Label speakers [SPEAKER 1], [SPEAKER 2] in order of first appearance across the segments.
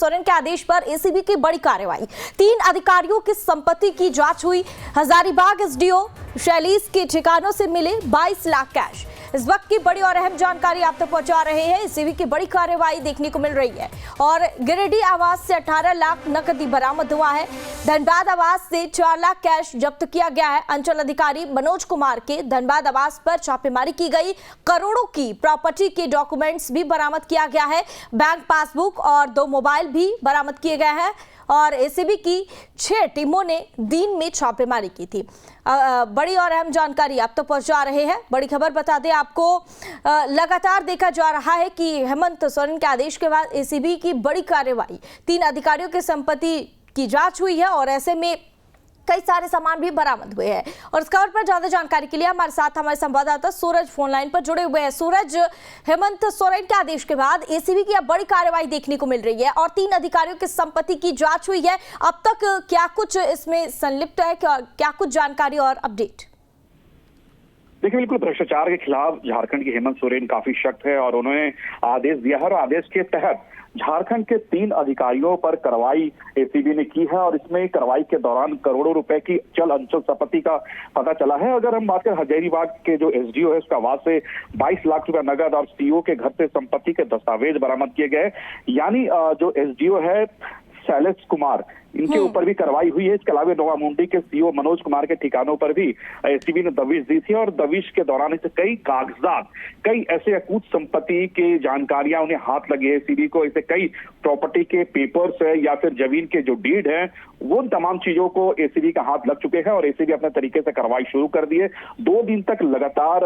[SPEAKER 1] सोरेन के आदेश पर एसीबी की बड़ी कार्रवाई। 3 अधिकारियों की संपत्ति की जांच हुई। हजारीबाग एसडीओ शैलीस के ठिकानों से मिले 22 लाख कैश। इस वक्त की बड़ी और अहम जानकारी आप तक पहुंचा रहे हैं। एसीबी की बड़ी कार्रवाई देखने को मिल रही है और गिरिडीह आवास से 18 लाख नकदी बरामद हुआ है। धनबाद आवास से 4 लाख कैश जब्त किया गया है। अंचल अधिकारी मनोज कुमार के धनबाद आवास पर छापेमारी की गई। करोड़ों की प्रॉपर्टी के डॉक्यूमेंट्स भी बरामद किया गया है। बैंक पासबुक और 2 मोबाइल भी बरामद किए गए हैं और एसीबी की 6 टीमों ने दिन में छापेमारी की थी। बड़ी और अहम जानकारी आप तक पहुंचा रहे हैं। बड़ी खबर बता दें आपको, लगातार देखा जा रहा है कि हेमंत सोरेन के आदेश के बाद एसीबी की बड़ी कार्रवाई, 3 अधिकारियों की संपत्ति की जांच हुई है और ऐसे में कई सारे सामान भी बरामद हुए हैं। और इस खबर पर ज्यादा जानकारी के लिए हमारे साथ हमारे संवाददाता सूरज फोन लाइन पर जुड़े हुए हैं। सूरज, हेमंत सोरेन के आदेश के बाद एसीबी की अब बड़ी कार्रवाई देखने को मिल रही है और 3 अधिकारियों की संपत्ति की जांच हुई है। अब तक क्या कुछ इसमें संलिप्त है, क्या कुछ जानकारी और अपडेट?
[SPEAKER 2] देखिए, बिल्कुल भ्रष्टाचार के खिलाफ झारखंड की हेमंत सोरेन काफी सख्त है और उन्होंने आदेश दिया है और आदेश के तहत झारखंड के 3 अधिकारियों पर कार्रवाई एसीबी ने की है और इसमें कार्रवाई के दौरान करोड़ों रुपए की चल अंचल संपत्ति का पता चला है। अगर हम बात करें हजारीबाग के जो एसडीओ है उसका आवास से 22 लाख रुपए नगद और सीओ के घर से संपत्ति के दस्तावेज बरामद किए गए। यानी जो एसडीओ है शैलेश कुमार, इनके ऊपर भी कार्रवाई हुई है। इसके अलावा नोवा मुंडी के सीओ मनोज कुमार के ठिकानों पर भी एसीबी ने दबिश दी थी और दबिश के दौरान इसे कई कागजात, कई ऐसे अकूत संपत्ति के जानकारियां उन्हें हाथ लगी है। एसीबी को इसे कई प्रॉपर्टी के पेपर्स है या फिर जमीन के जो डीड है, वो तमाम चीजों को एसीबी का हाथ लग चुके हैं और एसीबी अपने तरीके से कार्रवाई शुरू कर दी है। 2 दिन तक लगातार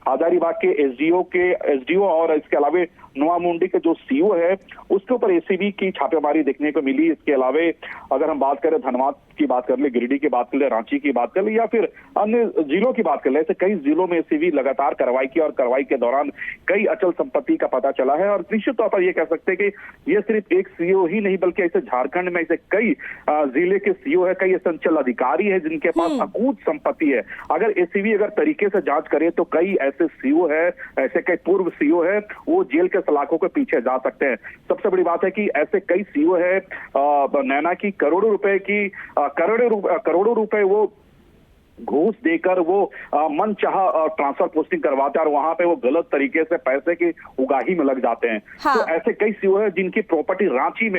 [SPEAKER 2] हजारीबाग के एसडीओ और इसके अलावा नोवा मुंडी के जो सीओ है उसके ऊपर एसीबी की छापेमारी देखने को मिली। इसके अलावा अगर हम बात करें धनबाद की बात कर ले, गिरिडीह की बात कर ले, रांची की बात कर ले या फिर अन्य जिलों की बात कर ले, ऐसे कई जिलों में एसीबी लगातार कार्रवाई की और कार्रवाई के दौरान कई अचल संपत्ति का पता चला है। और निश्चित तौर पर यह कह सकते हैं कि यह सिर्फ एक सीओ ही नहीं बल्कि ऐसे झारखंड में ऐसे कई जिले के सीओ है, कई अंचल अधिकारी है जिनके पास अकूत संपत्ति है। अगर एसीबी अगर तरीके से जांच करे तो कई ऐसे सीओ है, ऐसे कई पूर्व सीओ है, वो जेल के सलाखों के पीछे जा सकते हैं। सबसे बड़ी बात है कि ऐसे कई सीओ है नैना की करोड़ों रुपए वो घूस देकर वो मनचाह ट्रांसफर पोस्टिंग करवाते हैं और वहां पे वो गलत तरीके से पैसे की उगाही में लग जाते हैं। हाँ। तो ऐसे कई सीओ है जिनकी प्रॉपर्टी रांची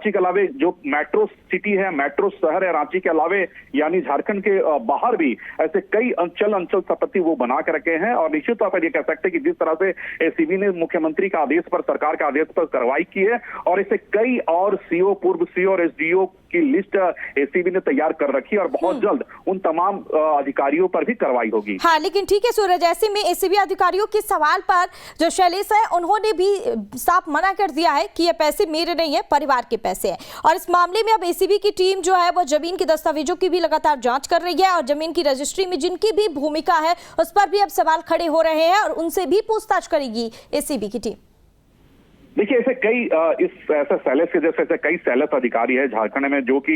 [SPEAKER 2] के अलावे जो मेट्रो सिटी है, मेट्रो शहर है रांची के अलावे, यानी झारखंड के बाहर भी ऐसे कई अंचल संपत्ति वो बना के रखे हैं। और निश्चित तौर पर ये कह सकते हैं कि जिस तरह से एसीबी ने मुख्यमंत्री का आदेश पर, सरकार का आदेश पर कार्रवाई की है और ऐसे कई और सीओ, पूर्व सीओ और एसडीओ की लिस्ट एसीबी ने तैयार कर रखी और बहुत जल्द उन तमाम अधिकारियों पर भी कार्रवाई होगी।
[SPEAKER 1] हाँ, लेकिन ठीक है सूरज, ऐसे में एसीबी अधिकारियों के सवाल पर जो शैलेश है उन्होंने भी साफ मना कर दिया है कि ये पैसे मेरे नहीं है, परिवार के पैसे हैं। और इस मामले में अब एसीबी की टीम जो है वो जमीन के दस्तावेजों की भी लगातार जांच कर रही है और जमीन की रजिस्ट्री में जिनकी भी भूमिका है उस पर भी अब सवाल खड़े हो रहे हैं और उनसे भी पूछताछ करेगी एसीबी की टीम।
[SPEAKER 2] देखिए, ऐसे कई ऐसे सैलेस के जैसे ऐसे कई सैलेस अधिकारी है झारखंड में जो कि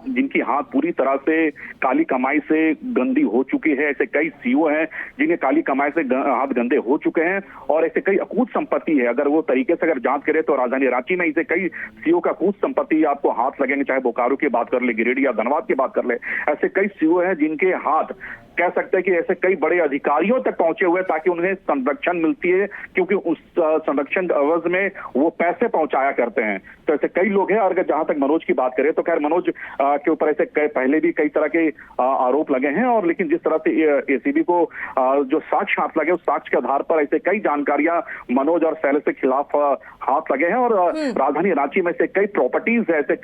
[SPEAKER 2] जिनकी हाथ पूरी तरह से काली कमाई से गंदी हो चुकी है। ऐसे कई सीओ हैं जिन्हें काली कमाई से हाथ गंदे हो चुके हैं और ऐसे कई अकूत संपत्ति है। अगर वो तरीके से अगर जांच करे तो राजधानी रांची में ऐसे कई सीओ का अकूत संपत्ति आपको हाथ लगेंगे, चाहे बोकारो की बात कर ले, गिरिडीह या धनबाद की बात कर ले। ऐसे कई सीओ हैं जिनके हाथ कह सकते हैं कि ऐसे कई बड़े अधिकारियों तक पहुंचे हुए ताकि उन्हें संरक्षण मिलती है, क्योंकि उस संरक्षण अवध में वो पैसे पहुंचाया करते हैं। तो ऐसे कई लोग हैं। और अगर जहां तक मनोज की बात करें तो खैर मनोज के ऊपर ऐसे पहले भी कई तरह के आरोप लगे हैं और लेकिन जिस तरह से एसीबी को जो साक्ष्य हाथ लगे उस साक्ष्य के आधार पर ऐसे कई जानकारियां मनोज और शैलेश के खिलाफ हाथ लगे हैं। और राजधानी रांची में से कई प्रॉपर्टीज है, ऐसे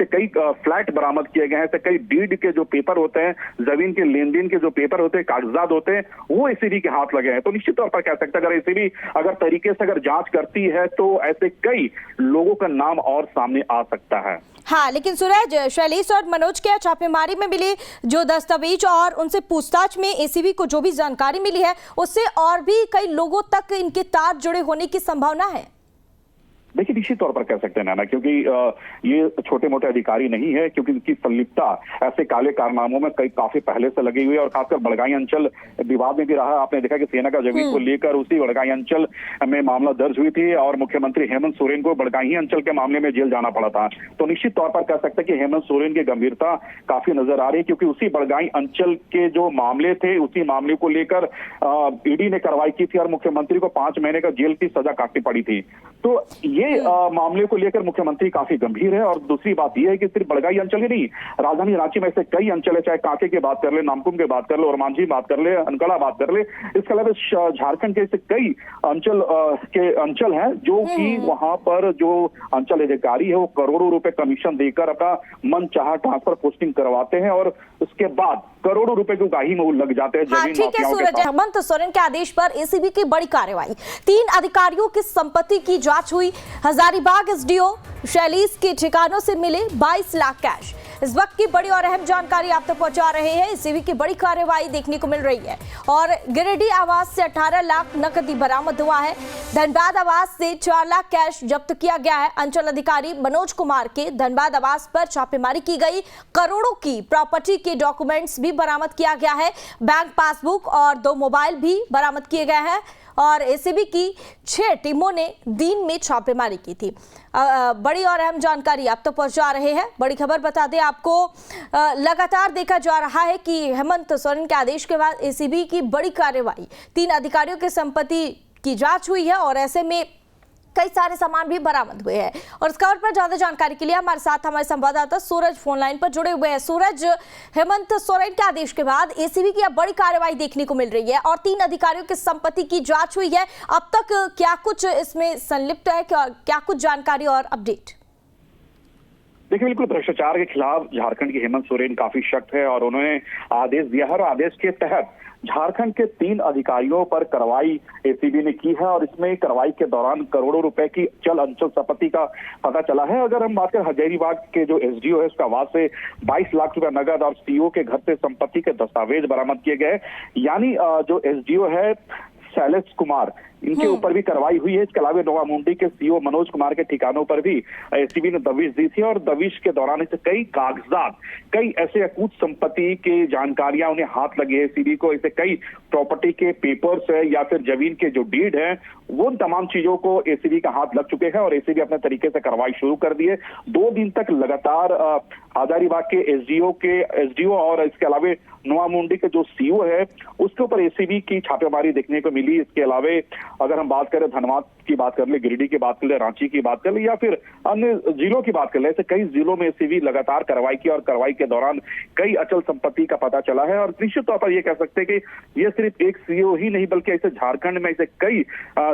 [SPEAKER 2] कई फ्लैट बरामद किए गए हैं, ऐसे कई डीड के जो पेपर होते हैं, जमीन के लेन देन के जो पेपर होते हैं, कागजात होते हैं, वो एसीबी के हाथ लगे हैं। तो निश्चित तौर पर कह सकते हैं अगर एसीबी अगर तरीके से अगर जांच करती है तो ऐसे कई लोगों का नाम और सामने आ सकता है।
[SPEAKER 1] हाँ, लेकिन सूरज, शैलेश और मनोज के छापेमारी में मिले जो दस्तावेज और उनसे पूछताछ में एसीबी को जो भी जानकारी मिली है उससे और भी कई लोगों तक इनके तार जुड़े होने की संभावना है।
[SPEAKER 2] देखिए निश्चित तौर पर कह सकते हैं नाना, क्योंकि ये छोटे मोटे अधिकारी नहीं है, क्योंकि इनकी संलिप्तता ऐसे काले कारनामों में काफी पहले से लगी हुई है। और खासकर बड़गाई अंचल विवाद में भी रहा। आपने देखा कि सेना का जमीन को लेकर उसी बड़गाई अंचल में मामला दर्ज हुई थी और मुख्यमंत्री हेमंत सोरेन को बड़गाई अंचल के मामले में जेल जाना पड़ा था। तो निश्चित तौर पर कह सकते हैं कि हेमंत सोरेन की गंभीरता काफी नजर आ रही है, क्योंकि उसी बड़गाई अंचल के जो मामले थे, उसी मामले को लेकर ईडी ने कार्रवाई की थी और मुख्यमंत्री को 5 महीने का जेल की सजा काटनी पड़ी थी। तो ये मामले को लेकर मुख्यमंत्री काफी गंभीर है। और दूसरी बात यह है कि सिर्फ बड़गाई अंचल ही नहीं, राजधानी रांची में ऐसे कई अंचल है, चाहे कांके की बात कर ले, नामकुम की बात कर ले, और मांझी बात कर ले, अनकड़ा बात कर ले, इसके अलावा झारखंड के ऐसे कई अंचल हैं जो कि वहां पर जो अंचल अधिकारी है वो करोड़ों रुपए कमीशन देकर अपना मन चाहा ट्रांसफर पोस्टिंग करवाते हैं और उसके बाद करोड़ों रुपए की उगाही में वो लग जाते हैं।
[SPEAKER 1] हाँ, ठीक है सूरज, हेमंत सोरेन के आदेश पर एसीबी की बड़ी कार्रवाई, 3 अधिकारियों की संपत्ति की जांच हुई। हजारीबाग एसडीओ शैलीस के ठिकानों से मिले 22 लाख कैश। इस वक्त की बड़ी और अहम जानकारी आप तक पहुंचा रहे हैं। एसीबी की बड़ी कार्रवाई देखने को मिल रही है और गिरिडीह आवास से 18 लाख नकदी बरामद हुआ है। धनबाद आवास से 4 लाख कैश जब्त किया गया है। अंचल अधिकारी मनोज कुमार के धनबाद आवास पर छापेमारी की गई। करोड़ों की प्रॉपर्टी के डॉक्यूमेंट्स भी बरामद किया गया है। बैंक पासबुक और 2 मोबाइल भी बरामद किए गए हैं और एसीबी की 6 टीमों ने दिन में छापेमारी की थी। बड़ी और अहम जानकारी आप तक पहुंचा रहे हैं। बड़ी खबर बता दें आपको, लगातार देखा जा रहा है कि हेमंत सोरेन के आदेश के बाद एसीबी की बड़ी कार्रवाई, 3 अधिकारियों की संपत्ति की जांच हुई है और ऐसे में कई सारे सामान भी बरामद हुए हैं। और इस खबर पर ज्यादा जानकारी के लिए हमारे साथ हमारे संवाददाता सूरज फोन लाइन पर जुड़े हुए हैं। सूरज, हेमंत सोरेन के आदेश के बाद एसीबी की अब बड़ी कार्रवाई देखने को मिल रही है और 3 अधिकारियों की संपत्ति की जांच हुई है। अब तक क्या कुछ इसमें संलिप्त है, क्या कुछ जानकारी और अपडेट?
[SPEAKER 2] देखिए बिल्कुल भ्रष्टाचार के खिलाफ झारखंड की हेमंत सोरेन काफी सख्त है और उन्होंने आदेश दिया है और आदेश के तहत झारखंड के 3 अधिकारियों पर कार्रवाई एसीबी ने की है और इसमें कार्रवाई के दौरान करोड़ों रुपए की चल अंचल संपत्ति का पता चला है। अगर हम बात करें हजारीबाग के जो एसडीओ है उसका आवास से 22 लाख रुपए नगद और सीओ के घर से संपत्ति के दस्तावेज बरामद किए गए। यानी जो एसडीओ है शैलेश कुमार, इनके ऊपर भी कार्रवाई हुई है। इसके अलावा नोवामुंडी के सीओ मनोज कुमार के ठिकानों पर भी एसीबी ने दबिश दी थी और दबिश के दौरान ऐसे कई कागजात, कई ऐसे अकूत संपत्ति की जानकारियां उन्हें हाथ लगी है। एसीबी को ऐसे कई प्रॉपर्टी के पेपर्स है या फिर जमीन के जो डीड है, वो तमाम चीजों को एसीबी का हाथ लग चुके हैं और एसीबी अपने तरीके से कार्रवाई शुरू कर दी है। 2 दिन तक लगातार हजारीबाग के एसडीओ और इसके अलावा नोवामुंडी के जो सीओ है उसके ऊपर एसीबी की छापेमारी देखने को मिली। इसके अलावा अगर हम बात करें धनबाद की बात कर ले, गिरिडीह की बात कर ले, रांची की बात कर ले या फिर अन्य जिलों की बात कर ले, ऐसे कई जिलों में एसीबी लगातार कार्रवाई की और कार्रवाई के दौरान कई अचल संपत्ति का पता चला है। और निश्चित तौर पर यह कह सकते हैं कि यह सिर्फ एक सीओ ही नहीं बल्कि ऐसे झारखंड में ऐसे कई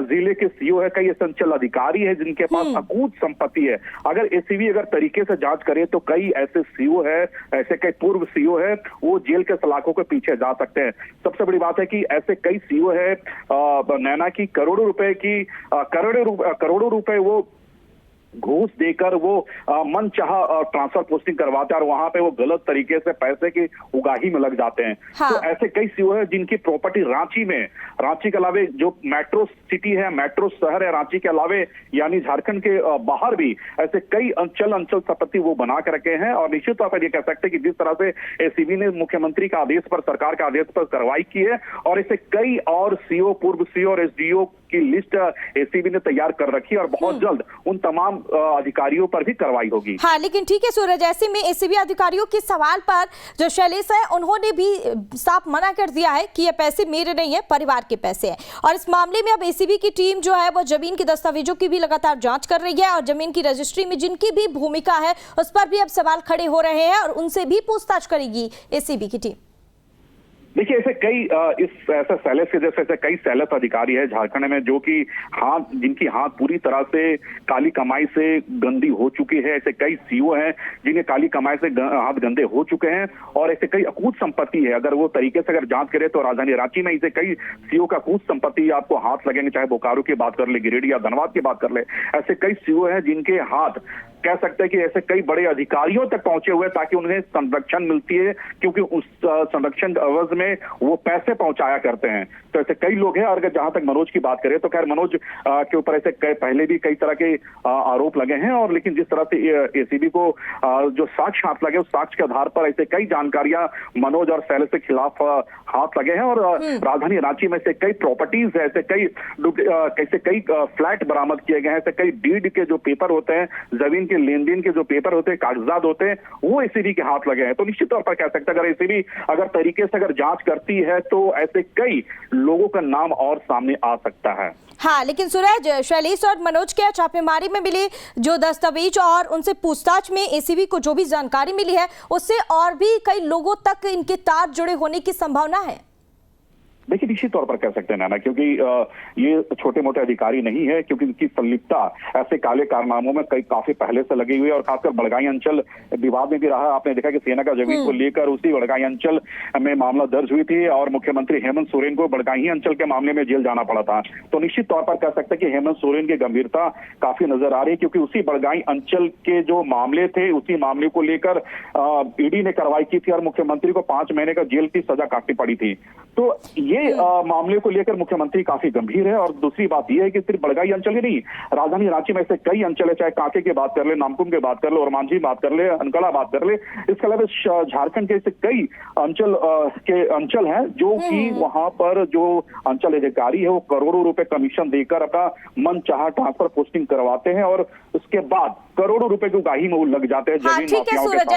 [SPEAKER 2] जिले के सीओ है, कई ऐसे अंचल अधिकारी है जिनके पास अकूत संपत्ति है। अगर एसीबी अगर तरीके से जांच करे तो कई ऐसे सीओ है, ऐसे कई पूर्व सीओ है, वो जेल के सलाखों के पीछे जा सकते हैं। सबसे बड़ी बात है कि ऐसे कई सीओ है नैना की करोड़ों रुपए वो घूस देकर वो मन चाहा ट्रांसफर पोस्टिंग करवाते हैं और वहां पे वो गलत तरीके से पैसे की उगाही में लग जाते हैं। हाँ। तो ऐसे कई सीओ है जिनकी प्रॉपर्टी रांची के अलावे जो मेट्रो सिटी है, मेट्रो शहर है रांची के अलावे यानी झारखंड के बाहर भी ऐसे कई अंचल संपत्ति वो बना के रखे हैं। और निश्चित तौर पर ये कह सकते हैं कि जिस तरह से एसीबी ने मुख्यमंत्री का आदेश पर, सरकार के आदेश पर कार्रवाई की है और ऐसे कई और सीओ, पूर्व सीओ और एसडीओ की लिस्ट एसीबी ने तैयार कर रखी है और बहुत जल्द उन तमाम अधिकारियों पर भी कार्रवाई होगी।
[SPEAKER 1] हाँ, लेकिन ठीक है सूरज, ऐसे में एसीबी अधिकारियों के सवाल पर जो शैलेश है उन्होंने भी साफ मना कर दिया है कि ये पैसे मेरे नहीं है, परिवार के पैसे हैं। और इस मामले में अब एसीबी की टीम जो है वो जमीन के दस्तावेजों की भी लगातार जांच कर रही है और जमीन की रजिस्ट्री में जिनकी भी भूमिका है उस पर भी अब सवाल खड़े हो रहे हैं और उनसे भी पूछताछ करेगी एसीबी की टीम।
[SPEAKER 2] देखिए ऐसे कई ऐसे सैलेस के जैसे ऐसे कई सैलेस अधिकारी है झारखंड में जो कि जिनकी हाथ पूरी तरह से काली कमाई से गंदी हो चुकी है। ऐसे कई सीओ हैं जिन्हें काली कमाई से हाथ गंदे हो चुके हैं और ऐसे कई अकूत संपत्ति है। अगर वो तरीके से अगर जांच करे तो राजधानी रांची में ऐसे कई सीओ का अकूत संपत्ति आपको हाथ लगेंगे, चाहे बोकारो की बात कर ले, गिरिडीह या धनबाद की बात कर ले। ऐसे कई सीओ है जिनके हाथ कह सकते हैं कि ऐसे कई बड़े अधिकारियों तक पहुंचे हुए ताकि उन्हें संरक्षण मिलती है, क्योंकि उस संरक्षण अवध में वो पैसे पहुंचाया करते हैं। तो ऐसे कई लोग हैं। और अगर जहां तक मनोज की बात करें तो खैर मनोज के ऊपर ऐसे पहले भी कई तरह के आरोप लगे हैं, और लेकिन जिस तरह से एसीबी को जो साक्ष्य हाथ लगे उस साक्ष्य के आधार पर ऐसे कई जानकारियां मनोज और शैलेश के खिलाफ हाथ लगे हैं। और राजधानी रांची में से कई प्रॉपर्टीज है, ऐसे कई फ्लैट बरामद किए गए हैं, ऐसे कई डीड के जो पेपर होते हैं, जमीन के लेन देन के जो पेपर होते हैं, कागजात होते हैं, वो एसीबी के हाथ लगे हैं। तो निश्चित तौर पर कह सकते हैं अगर एसीबी अगर तरीके से अगर जांच करती है तो ऐसे कई लोगों का नाम और सामने आ सकता है।
[SPEAKER 1] हाँ, लेकिन सूरज, शैलेश और मनोज के छापेमारी में मिले जो दस्तावेज और उनसे पूछताछ में एसीबी को जो भी जानकारी मिली है उससे और भी कई लोगों तक इनके तार जुड़े होने की संभावना है।
[SPEAKER 2] देखिए निश्चित तौर पर कह सकते हैं नाना, क्योंकि ये छोटे मोटे अधिकारी नहीं है, क्योंकि इनकी संलिप्तता ऐसे काले कारनामों में काफी पहले से लगी हुई है। और खासकर बड़गाई अंचल विवाद में भी रहा। आपने देखा कि सेना का जमीन को लेकर उसी बड़गाई अंचल में मामला दर्ज हुई थी और मुख्यमंत्री हेमंत सोरेन को बड़गाई अंचल के मामले में जेल जाना पड़ा था। तो निश्चित तौर पर कह सकते हैं कि हेमंत सोरेन की गंभीरता काफी नजर आ रही है, क्योंकि उसी बड़गाई अंचल के जो मामले थे उसी मामले को लेकर ईडी ने कार्रवाई की थी और मुख्यमंत्री को 5 महीने का जेल की सजा काटनी पड़ी थी। तो ये मामले को लेकर मुख्यमंत्री काफी गंभीर है। और दूसरी बात यह है कि सिर्फ बड़गाई अंचल ही नहीं, राजधानी रांची में ऐसे कई अंचल है, चाहे कांके की बात कर ले, नामकुम की बात कर ले, और मांझी बात कर ले, अनकला बात कर ले, इसके अलावा झारखंड के ऐसे कई अंचल हैं जो कि वहां पर जो अंचल अधिकारी है वो करोड़ों रुपए कमीशन देकर अपना मन चाहा ट्रांसफर पोस्टिंग करवाते हैं और उसके बाद करोड़ों रुपए की उगाही में वो लग जाते हैं जमीन माफियाओं के साथ।